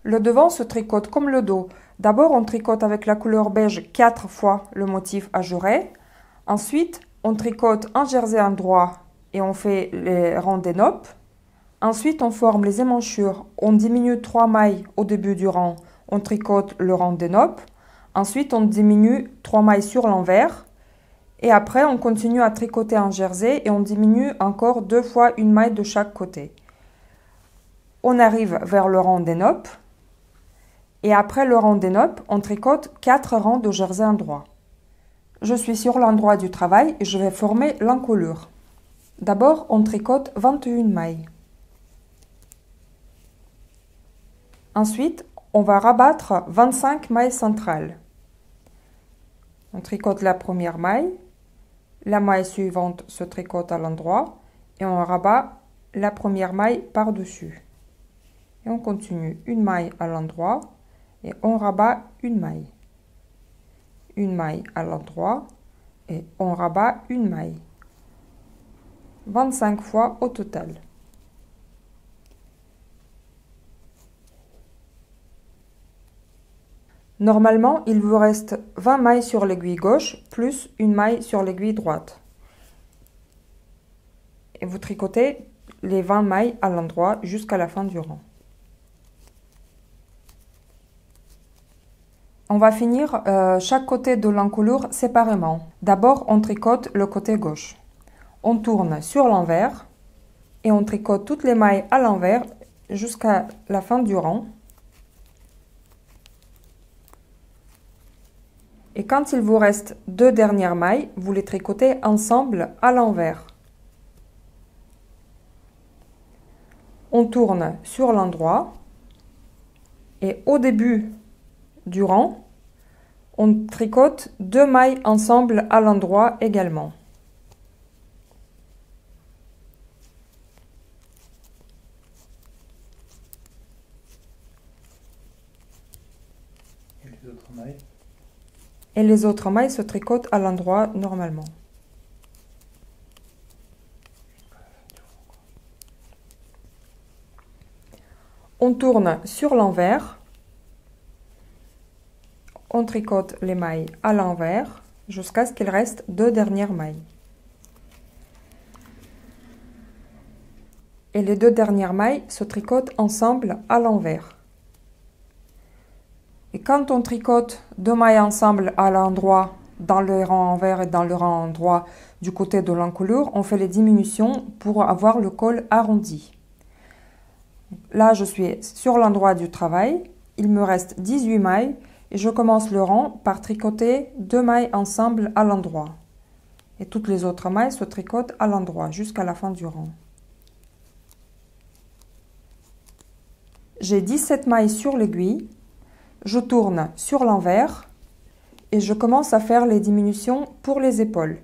Le devant se tricote comme le dos. D'abord, on tricote avec la couleur beige 4 fois le motif ajouré. Ensuite, on tricote un jersey endroit et on fait les rangs des noppes. Ensuite, on forme les émanchures. On diminue 3 mailles au début du rang. On tricote le rang des noppes. Ensuite, on diminue 3 mailles sur l'envers. Et après, on continue à tricoter un jersey et on diminue encore 2 fois une maille de chaque côté. On arrive vers le rang des noppes. Et après le rang des noppes, on tricote 4 rangs de jersey endroit. Je suis sur l'endroit du travail et je vais former l'encolure. D'abord, on tricote 21 mailles. Ensuite, on va rabattre 25 mailles centrales. On tricote la première maille, la maille suivante se tricote à l'endroit et on rabat la première maille par-dessus. Et on continue une maille à l'endroit et on rabat une maille à l'endroit et on rabat une maille. 25 fois au total. Normalement, il vous reste 20 mailles sur l'aiguille gauche plus une maille sur l'aiguille droite. Et vous tricotez les 20 mailles à l'endroit jusqu'à la fin du rang. On va finir chaque côté de l'encolure séparément. D'abord, on tricote le côté gauche. On tourne sur l'envers et on tricote toutes les mailles à l'envers jusqu'à la fin du rang. Et quand il vous reste 2 dernières mailles, vous les tricotez ensemble à l'envers. On tourne sur l'endroit et au début du rang, on tricote 2 mailles ensemble à l'endroit également. Et les autres mailles? Et les autres mailles se tricotent à l'endroit normalement. On tourne sur l'envers. On tricote les mailles à l'envers jusqu'à ce qu'il reste 2 dernières mailles. Et les 2 dernières mailles se tricotent ensemble à l'envers. Et quand on tricote 2 mailles ensemble à l'endroit, dans le rang envers et dans le rang endroit du côté de l'encolure, on fait les diminutions pour avoir le col arrondi. Là, je suis sur l'endroit du travail. Il me reste 18 mailles et je commence le rang par tricoter 2 mailles ensemble à l'endroit. Et toutes les autres mailles se tricotent à l'endroit jusqu'à la fin du rang. J'ai 17 mailles sur l'aiguille. Je tourne sur l'envers et je commence à faire les diminutions pour les épaules.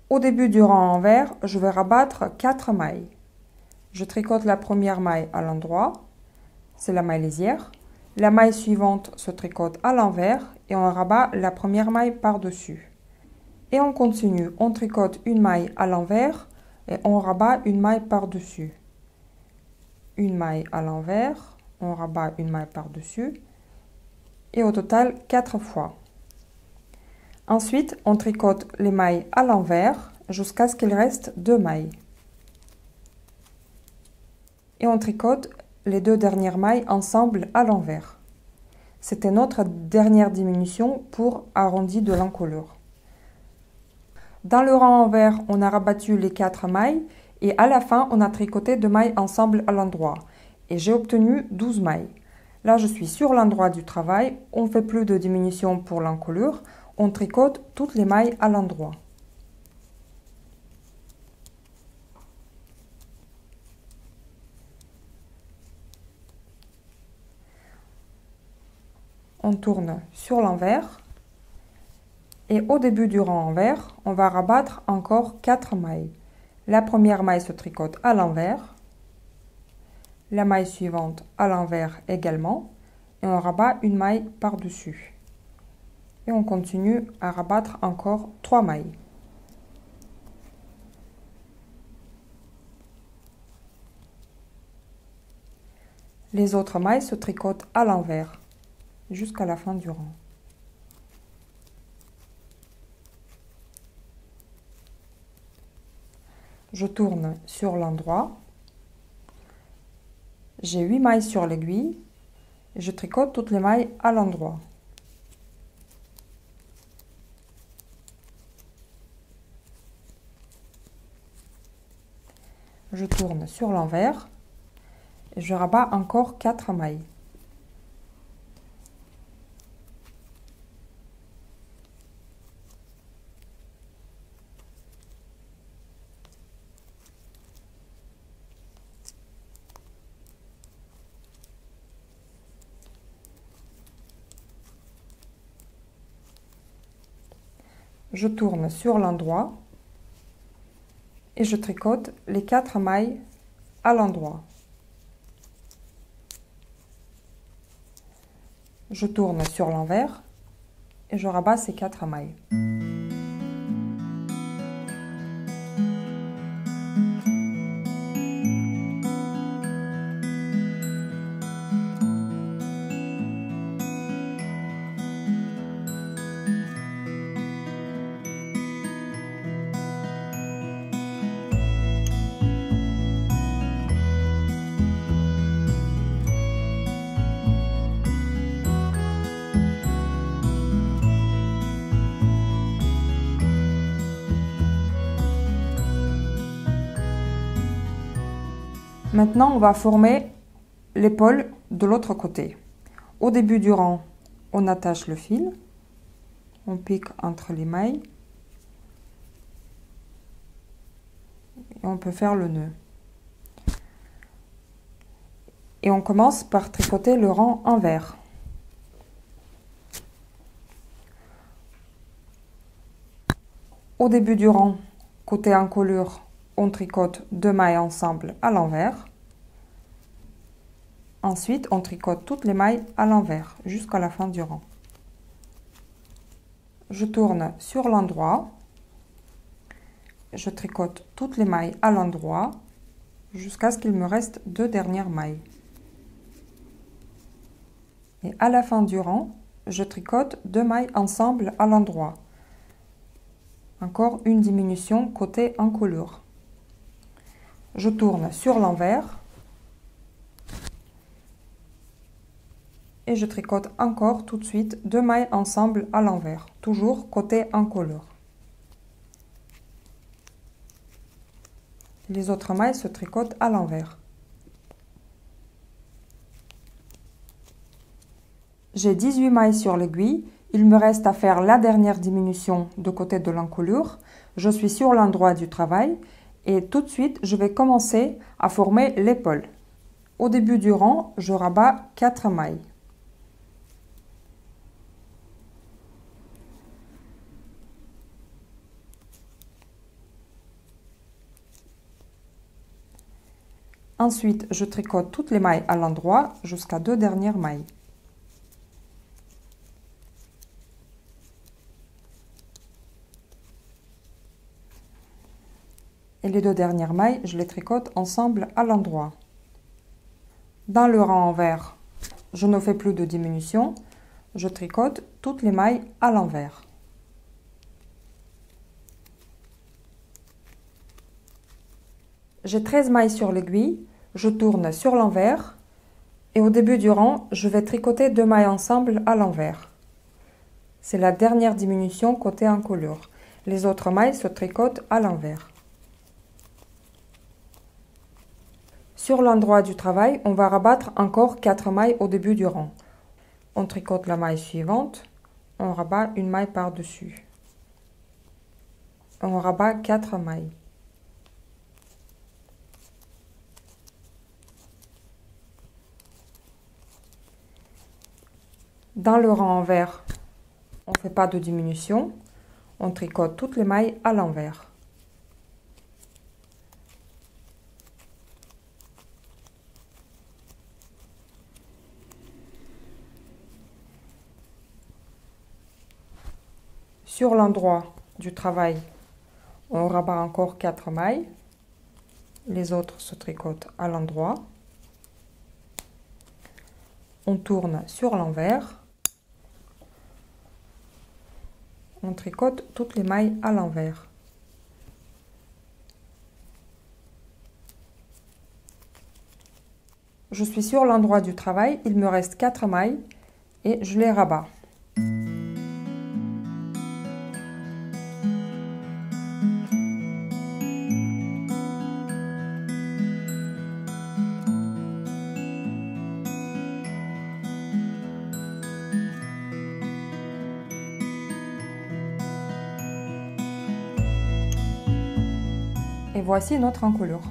Au début du rang envers, je vais rabattre 4 mailles. Je tricote la première maille à l'endroit, c'est la maille lisière. La maille suivante se tricote à l'envers et on rabat la première maille par-dessus. Et on continue, on tricote une maille à l'envers et on rabat une maille par-dessus. Une maille à l'envers, on rabat une maille par-dessus. Et au total 4 fois. Ensuite, on tricote les mailles à l'envers jusqu'à ce qu'il reste 2 mailles. Et on tricote les 2 dernières mailles ensemble à l'envers. C'était notre dernière diminution pour arrondi de l'encolure. Dans le rang envers, on a rabattu les 4 mailles et à la fin, on a tricoté 2 mailles ensemble à l'endroit. Et j'ai obtenu 12 mailles. Là, je suis sur l'endroit du travail, on ne fait plus de diminution pour l'encolure, on tricote toutes les mailles à l'endroit. On tourne sur l'envers et au début du rang envers, on va rabattre encore 4 mailles. La première maille se tricote à l'envers. La maille suivante à l'envers également et on rabat une maille par-dessus. Et on continue à rabattre encore 3 mailles. Les autres mailles se tricotent à l'envers jusqu'à la fin du rang. Je tourne sur l'endroit. J'ai 8 mailles sur l'aiguille. Je tricote toutes les mailles à l'endroit. Je tourne sur l'envers et je rabats encore 4 mailles. Je tourne sur l'endroit et je tricote les 4 mailles à l'endroit. Je tourne sur l'envers et je rabats ces 4 mailles. Maintenant, on va former l'épaule de l'autre côté. Au début du rang, on attache le fil, on pique entre les mailles et on peut faire le nœud. Et on commence par tricoter le rang envers. Au début du rang, côté encolure, on tricote 2 mailles ensemble à l'envers. Ensuite, on tricote toutes les mailles à l'envers jusqu'à la fin du rang. Je tourne sur l'endroit. Je tricote toutes les mailles à l'endroit jusqu'à ce qu'il me reste 2 dernières mailles. Et à la fin du rang, je tricote 2 mailles ensemble à l'endroit. Encore une diminution côté encolure. Je tourne sur l'envers et je tricote encore tout de suite 2 mailles ensemble à l'envers, toujours côté encolure. Les autres mailles se tricotent à l'envers. J'ai 18 mailles sur l'aiguille, il me reste à faire la dernière diminution de côté de l'encolure. Je suis sur l'endroit du travail. Et tout de suite, je vais commencer à former l'épaule. Au début du rang, je rabats 4 mailles. Ensuite, je tricote toutes les mailles à l'endroit jusqu'à 2 dernières mailles. Et les 2 dernières mailles, je les tricote ensemble à l'endroit. Dans le rang envers, je ne fais plus de diminution. Je tricote toutes les mailles à l'envers. J'ai 13 mailles sur l'aiguille. Je tourne sur l'envers. Et au début du rang, je vais tricoter 2 mailles ensemble à l'envers. C'est la dernière diminution côté encolure. Les autres mailles se tricotent à l'envers. Sur l'endroit du travail, on va rabattre encore 4 mailles au début du rang. On tricote la maille suivante, on rabat une maille par-dessus. On rabat 4 mailles. Dans le rang envers, on ne fait pas de diminution, on tricote toutes les mailles à l'envers. Sur l'endroit du travail, on rabat encore 4 mailles. Les autres se tricotent à l'endroit. on tourne sur l'envers. On tricote toutes les mailles à l'envers. Je suis sur l'endroit du travail, il me reste 4 mailles et je les rabats. Et voici notre encolure.